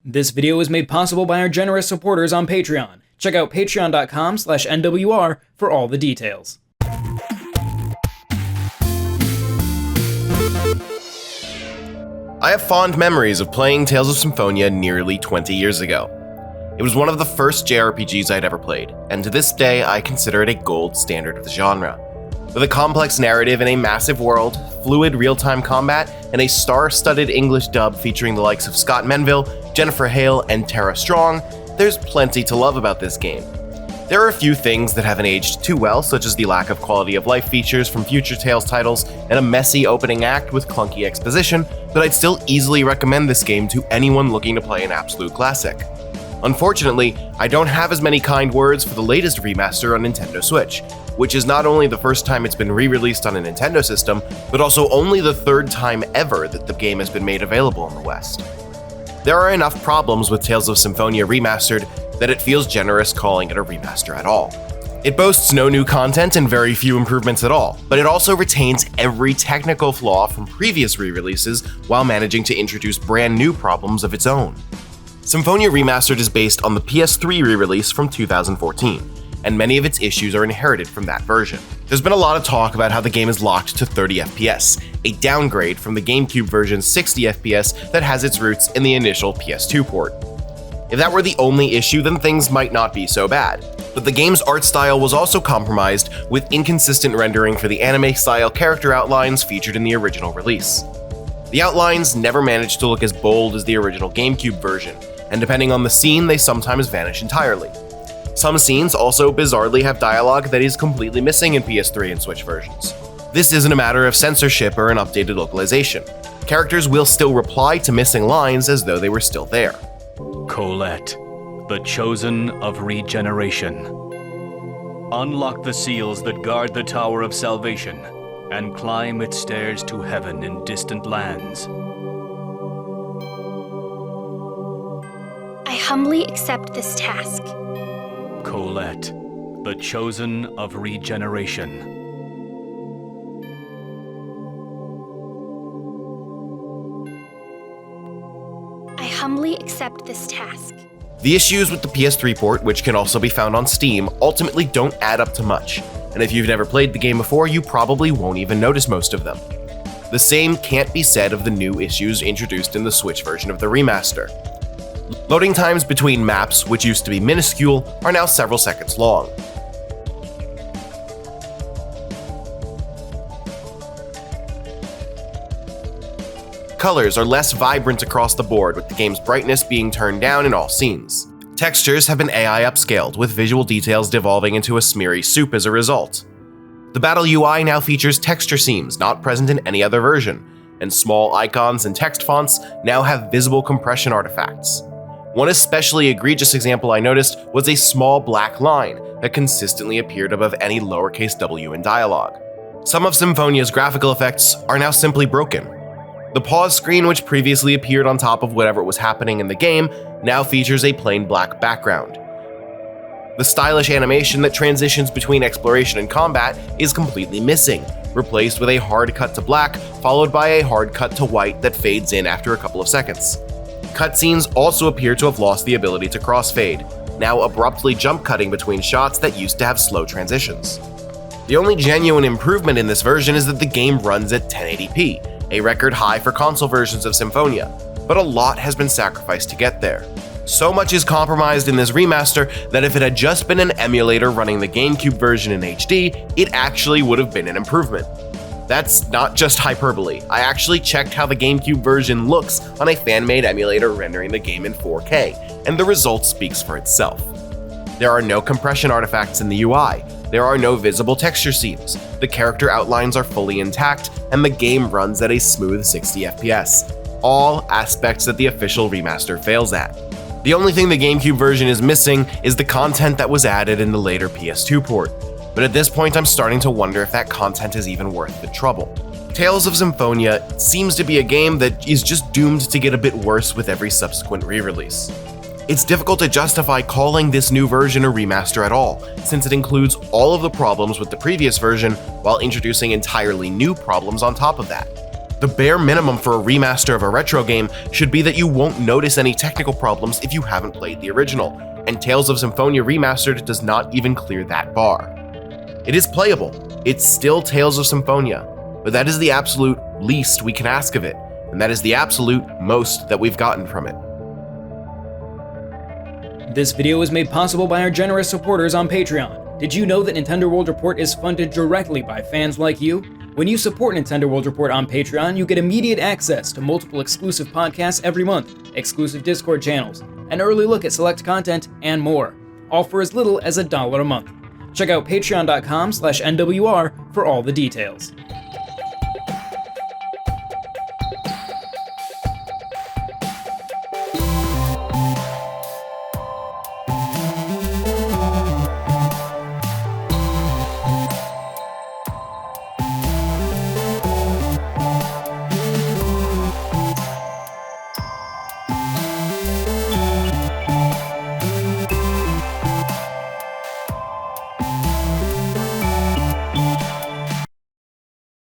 This video is made possible by our generous supporters on Patreon. Check out patreon.com/NWR for all the details. I have fond memories of playing Tales of Symphonia nearly 20 years ago. It was one of the first JRPGs I'd ever played, and to this day I consider it a gold standard of the genre. With a complex narrative in a massive world, fluid real-time combat, and a star-studded English dub featuring the likes of Scott Menville, Jennifer Hale, and Tara Strong, there's plenty to love about this game. There are a few things that haven't aged too well, such as the lack of quality of life features from future Tales titles and a messy opening act with clunky exposition, but I'd still easily recommend this game to anyone looking to play an absolute classic. Unfortunately, I don't have as many kind words for the latest remaster on Nintendo Switch, which is not only the first time it's been re-released on a Nintendo system, but also only the third time ever that the game has been made available in the West. There are enough problems with Tales of Symphonia Remastered that it feels generous calling it a remaster at all. It boasts no new content and very few improvements at all, but it also retains every technical flaw from previous re-releases while managing to introduce brand new problems of its own. Symphonia Remastered is based on the PS3 re-release from 2014, and many of its issues are inherited from that version. There's been a lot of talk about how the game is locked to 30 FPS, a downgrade from the GameCube version's 60 FPS that has its roots in the initial PS2 port. If that were the only issue, then things might not be so bad. But the game's art style was also compromised with inconsistent rendering for the anime-style character outlines featured in the original release. The outlines never managed to look as bold as the original GameCube version, and depending on the scene, they sometimes vanish entirely. Some scenes also bizarrely have dialogue that is completely missing in PS3 and Switch versions. This isn't a matter of censorship or an updated localization. Characters will still reply to missing lines as though they were still there. Colette, the chosen of regeneration. Unlock the seals that guard the Tower of Salvation, and climb its stairs to heaven in distant lands. I humbly accept this task. Colette, the chosen of regeneration. I humbly accept this task. The issues with the PS3 port, which can also be found on Steam, ultimately don't add up to much, and if you've never played the game before, you probably won't even notice most of them. The same can't be said of the new issues introduced in the Switch version of the remaster. Loading times between maps, which used to be minuscule, are now several seconds long. Colors are less vibrant across the board, with the game's brightness being turned down in all scenes. Textures have been AI upscaled, with visual details devolving into a smeary soup as a result. The battle UI now features texture seams not present in any other version, and small icons and text fonts now have visible compression artifacts. One especially egregious example I noticed was a small black line that consistently appeared above any lowercase w in dialogue. Some of Symphonia's graphical effects are now simply broken. The pause screen, which previously appeared on top of whatever was happening in the game, now features a plain black background. The stylish animation that transitions between exploration and combat is completely missing, replaced with a hard cut to black, followed by a hard cut to white that fades in after a couple of seconds. Cutscenes also appear to have lost the ability to crossfade, now abruptly jump cutting between shots that used to have slow transitions. The only genuine improvement in this version is that the game runs at 1080p, a record high for console versions of Symphonia, but a lot has been sacrificed to get there. So much is compromised in this remaster that if it had just been an emulator running the GameCube version in HD, it actually would have been an improvement. That's not just hyperbole. I actually checked how the GameCube version looks on a fan-made emulator rendering the game in 4K, and the result speaks for itself. There are no compression artifacts in the UI, there are no visible texture seams, the character outlines are fully intact, and the game runs at a smooth 60 FPS. All aspects that the official remaster fails at. The only thing the GameCube version is missing is the content that was added in the later PS2 port. But at this point, I'm starting to wonder if that content is even worth the trouble. Tales of Symphonia seems to be a game that is just doomed to get a bit worse with every subsequent re-release. It's difficult to justify calling this new version a remaster at all, since it includes all of the problems with the previous version while introducing entirely new problems on top of that. The bare minimum for a remaster of a retro game should be that you won't notice any technical problems if you haven't played the original, and Tales of Symphonia Remastered does not even clear that bar. It is playable, it's still Tales of Symphonia, but that is the absolute least we can ask of it, and that is the absolute most that we've gotten from it. This video was made possible by our generous supporters on Patreon. Did you know that Nintendo World Report is funded directly by fans like you? When you support Nintendo World Report on Patreon, you get immediate access to multiple exclusive podcasts every month, exclusive Discord channels, an early look at select content, and more, all for as little as $1 a month. Check out patreon.com/NWR for all the details.